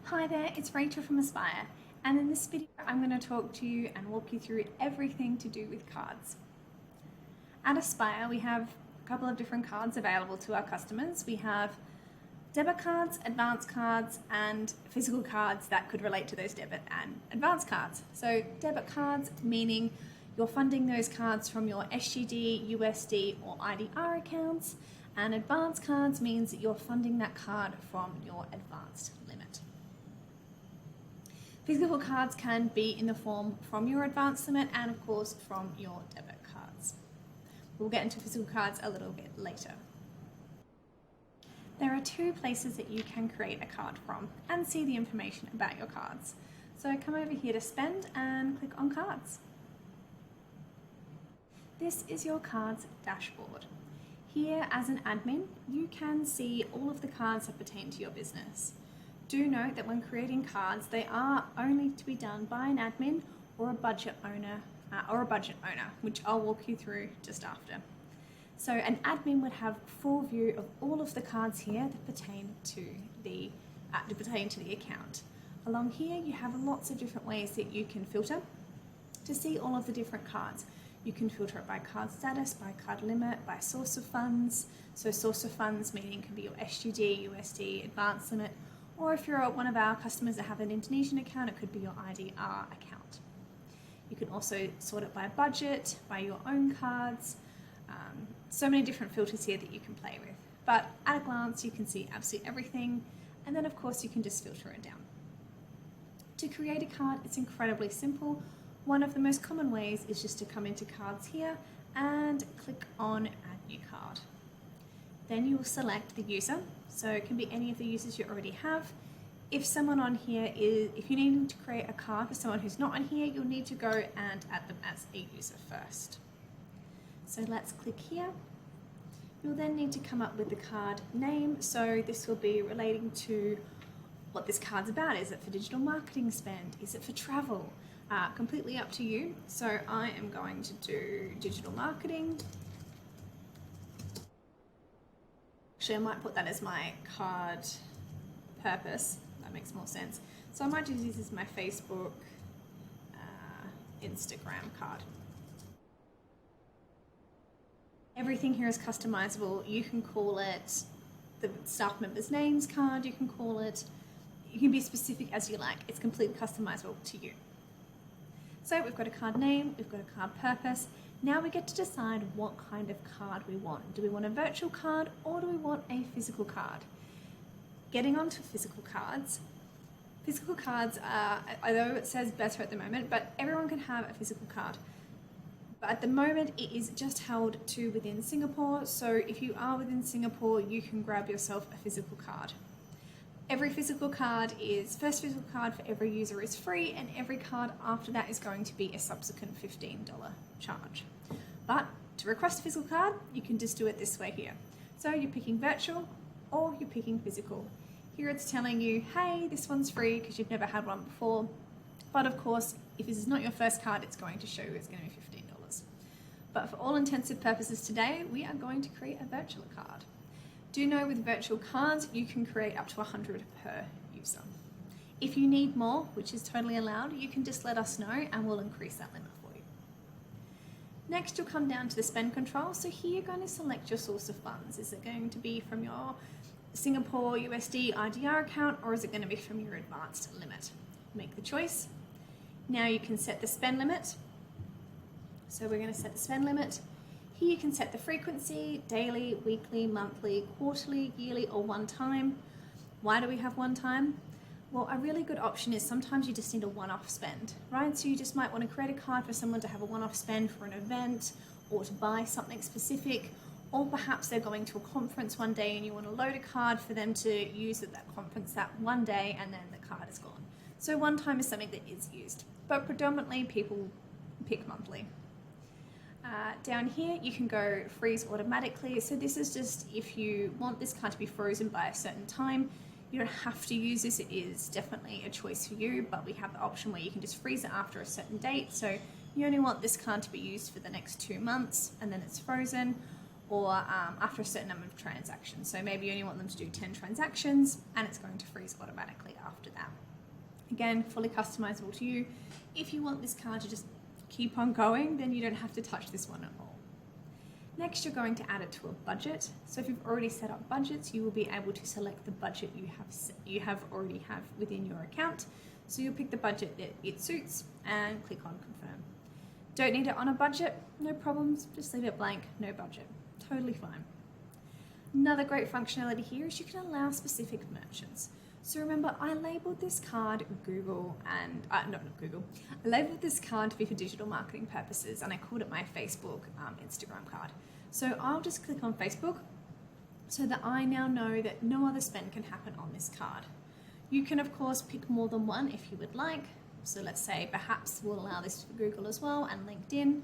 Hi there, it's Rachel from Aspire, and in this video I'm going to talk to you and walk you through everything to do with cards. At Aspire we have a couple of different cards available to our customers. We have debit cards, advance cards, and physical cards that could relate to those debit and advance cards. So debit cards meaning you're funding those cards from your SGD, USD or IDR accounts, and advance cards means that you're funding that card from your advanced limit. Physical cards can be in the form from your advance limit and of course from your debit cards. We'll get into physical cards a little bit later. There are two places that you can create a card from and see the information about your cards. So come over here to spend and click on cards. This is your cards dashboard. Here as an admin, you can see all of the cards that pertain to your business. Do note that when creating cards, they are only to be done by an admin or a budget owner, which I'll walk you through just after. So an admin would have full view of all of the cards here that pertain to the account. Along here, you have lots of different ways that you can filter to see all of the different cards. You can filter it by card status, by card limit, by source of funds. So source of funds meaning can be your SGD, USD, advance limit, or if you're one of our customers that have an Indonesian account, it could be your IDR account. You can also sort it by budget, by your own cards. So many different filters here that you can play with. But at a glance, you can see absolutely everything. And then of course you can just filter it down. To create a card, it's incredibly simple. One of the most common ways is just to come into cards here and click on add new card. Then you will select the user. So it can be any of the users you already have. If someone on here if you need to create a card for someone who's not on here, you'll need to go and add them as a user first. So let's click here. You'll then need to come up with the card name. So this will be relating to what this card's about. Is it for digital marketing spend? Is it for travel? Completely up to you. So I am going to do digital marketing. Actually, I might put that as my card purpose. That makes more sense. So I might just use this as my Facebook, Instagram card. Everything here is customizable. You can call it the staff members' names card. You can call it, you can be specific as you like. It's completely customizable to you. So we've got a card name, we've got a card purpose. Now we get to decide what kind of card we want. Do we want a virtual card or do we want a physical card? Getting onto physical cards are, although it says better at the moment, but everyone can have a physical card. But at the moment it is just held to within Singapore, so if you are within Singapore, you can grab yourself a physical card. Every physical card first physical card for every user is free, and every card after that is going to be a subsequent $15 charge. But to request a physical card, you can just do it this way here. So you're picking virtual or you're picking physical. Here it's telling you, hey, this one's free because you've never had one before. But of course, if this is not your first card, it's going to show you it's going to be $15. But for all intensive purposes today, we are going to create a virtual card. Do know with virtual cards, you can create up to 100 per user. If you need more, which is totally allowed, you can just let us know and we'll increase that limit for you. Next, you'll come down to the spend control. So here you're going to select your source of funds. Is it going to be from your Singapore USD IDR account or is it going to be from your advanced limit? Make the choice. Now you can set the spend limit. So we're going to set the spend limit. Here you can set the frequency, daily, weekly, monthly, quarterly, yearly, or one time. Why do we have one time? Well, a really good option is sometimes you just need a one-off spend, right? So you just might want to create a card for someone to have a one-off spend for an event or to buy something specific, or perhaps they're going to a conference one day and you want to load a card for them to use at that conference that one day and then the card is gone. So one time is something that is used, but predominantly people pick monthly. Down here you can go freeze automatically. So this is just if you want this card to be frozen by a certain time. You don't have to use this, it is definitely a choice for you, but we have the option where you can just freeze it after a certain date. So you only want this card to be used for the next 2 months and then it's frozen. or after a certain number of transactions. So maybe you only want them to do 10 transactions and it's going to freeze automatically after that. Again, fully customizable to you. If you want this card to just keep on going, then you don't have to touch this one at all. Next, you're going to add it to a budget. So if you've already set up budgets, you will be able to select the budget you already have within your account. So you'll pick the budget that it suits and click on confirm. Don't need it on a budget? No problems, just leave it blank, no budget. Totally fine. Another great functionality here is you can allow specific merchants. So remember, I labeled this card Google and, not Google, I labeled this card to be for digital marketing purposes and I called it my Facebook Instagram card. So I'll just click on Facebook so that I now know that no other spend can happen on this card. You can of course pick more than one if you would like. So let's say perhaps we'll allow this for Google as well and LinkedIn.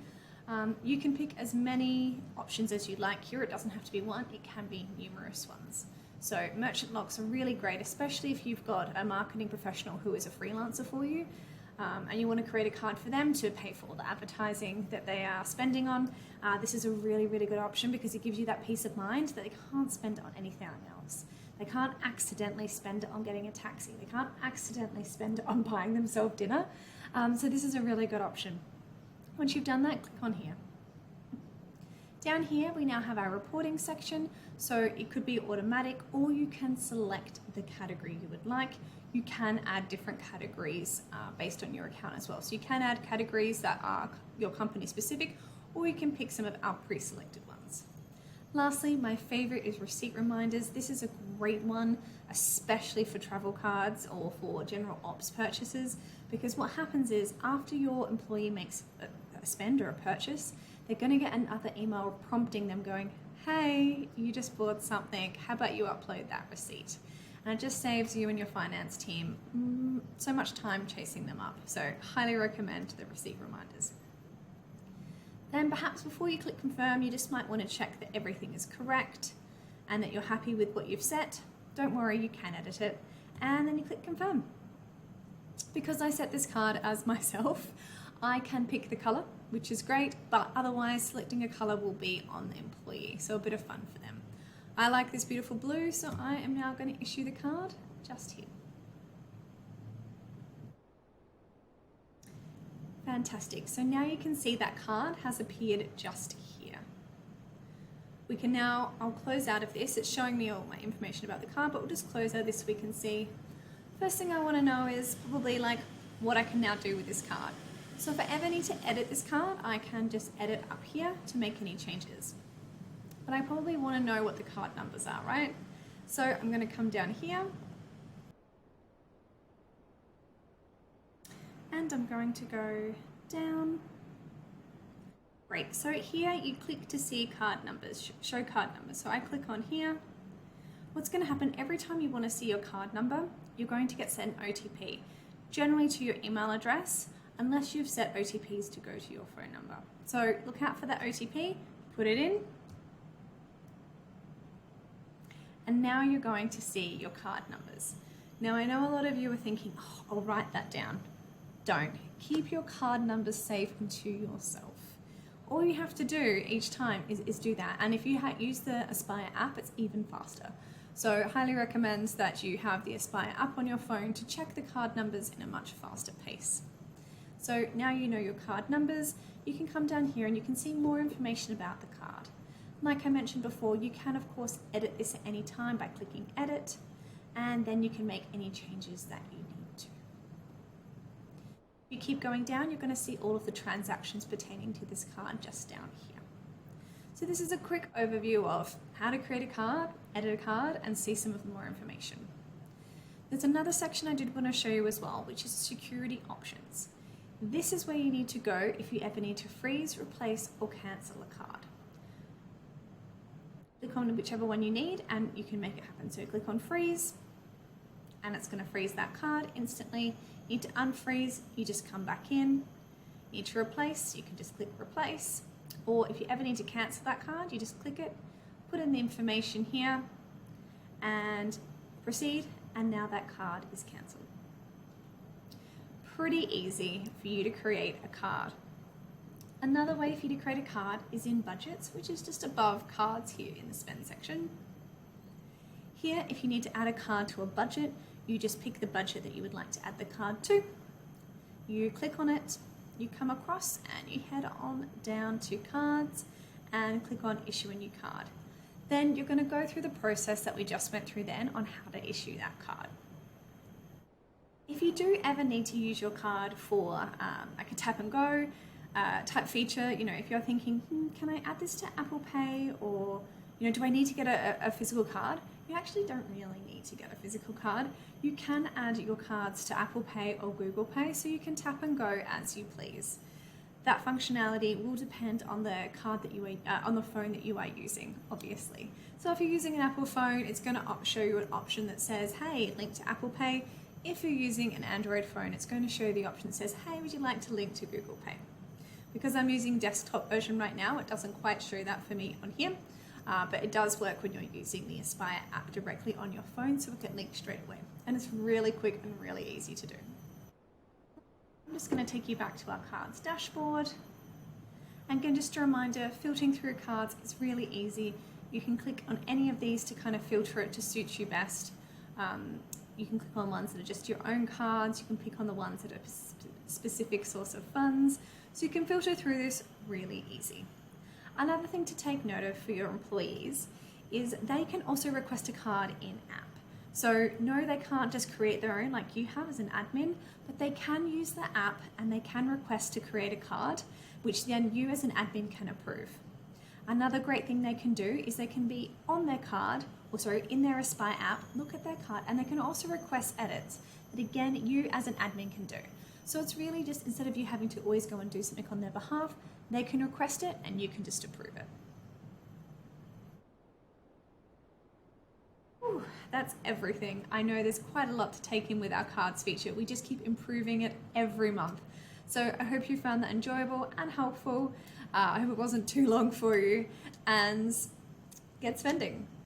You can pick as many options as you'd like here. It doesn't have to be one, it can be numerous ones. So merchant locks are really great, especially if you've got a marketing professional who is a freelancer for you and you want to create a card for them to pay for all the advertising that they are spending on. This is a really, really good option because it gives you that peace of mind that they can't spend it on anything else. They can't accidentally spend it on getting a taxi. They can't accidentally spend it on buying themselves dinner. So this is a really good option. Once you've done that, click on here. Down here, we now have our reporting section. So it could be automatic or you can select the category you would like. You can add different categories based on your account as well. So you can add categories that are your company specific or you can pick some of our pre-selected ones. Lastly, my favorite is receipt reminders. This is a great one, especially for travel cards or for general ops purchases, because what happens is after your employee makes a spend or a purchase, they're going to get another email prompting them going, hey, you just bought something, how about you upload that receipt? And it just saves you and your finance team so much time chasing them up. So highly recommend the receipt reminders. Then perhaps before you click confirm, you just might want to check that everything is correct and that you're happy with what you've set. Don't worry, you can edit it. And then you click confirm. Because I set this card as myself, I can pick the color, which is great, but otherwise selecting a color will be on the employee. So a bit of fun for them. I like this beautiful blue, so I am now going to issue the card just here. Fantastic. So now you can see that card has appeared just here. We can now, I'll close out of this. It's showing me all my information about the card, but we'll just close out of this so we can see. First thing I want to know is probably like what I can now do with this card. So if I ever need to edit this card, I can just edit up here to make any changes. But I probably want to know what the card numbers are, right? So I'm going to come down here. And I'm going to go down. Great, so here you click to see card numbers, show card numbers. So I click on here. What's going to happen every time you want to see your card number, you're going to get sent an OTP, generally to your email address, unless you've set OTPs to go to your phone number. So look out for that OTP, put it in, and now you're going to see your card numbers. Now I know a lot of you are thinking, oh, I'll write that down. Don't. Keep your card numbers safe to yourself. All you have to do each time is do that. And if you use the Aspire app, it's even faster. So highly recommend that you have the Aspire app on your phone to check the card numbers in a much faster pace. So now you know your card numbers, you can come down here and you can see more information about the card. Like I mentioned before, you can of course edit this at any time by clicking edit, and then you can make any changes that you need to. If you keep going down, you're going to see all of the transactions pertaining to this card just down here. So this is a quick overview of how to create a card, edit a card, and see some of the more information. There's another section I did want to show you as well, which is security options. This is where you need to go if you ever need to freeze, replace, or cancel a card. Click on whichever one you need and you can make it happen. So click on freeze and it's going to freeze that card instantly. You need to unfreeze, you just come back in. You need to replace, you can just click replace. Or if you ever need to cancel that card, you just click it, put in the information here and proceed, and now that card is cancelled. Pretty easy for you to create a card. Another way for you to create a card is in budgets, which is just above cards here in the spend section. Here, if you need to add a card to a budget, you just pick the budget that you would like to add the card to. You click on it, you come across and you head on down to cards and click on issue a new card. Then you're going to go through the process that we just went through then on how to issue that card. If you do ever need to use your card for like a tap and go type feature, if you're thinking, can I add this to Apple Pay, or do I need to get a physical card? You actually don't really need to get a physical card. You can add your cards to Apple Pay or Google Pay, so you can tap and go as you please. That functionality will depend on the card that you are, on the phone that you are using, obviously. So if you're using an Apple phone, it's going to show you an option that says, hey, link to Apple Pay. If you're using an Android phone, it's going to show you the option that says, hey, would you like to link to Google Pay? Because I'm using desktop version right now, it doesn't quite show that for me on here, but it does work when you're using the Aspire app directly on your phone, so it can link straight away. And it's really quick and really easy to do. I'm just going to take you back to our cards dashboard. And again, just a reminder, filtering through cards is really easy. You can click on any of these to kind of filter it to suit you best. You can click on ones that are just your own cards. You can pick on the ones that are specific source of funds. So you can filter through this really easy. Another thing to take note of for your employees is they can also request a card in-app. So no, they can't just create their own like you have as an admin, but they can use the app and they can request to create a card, which then you as an admin can approve. Another great thing they can do is they can be on their card, or sorry, in their Aspire app, look at their card, and they can also request edits that again, you as an admin can do. So it's really just, instead of you having to always go and do something on their behalf, they can request it and you can just approve it. Whew, that's everything. I know there's quite a lot to take in with our cards feature. We just keep improving it every month. So I hope you found that enjoyable and helpful. I hope it wasn't too long for you, and get spending.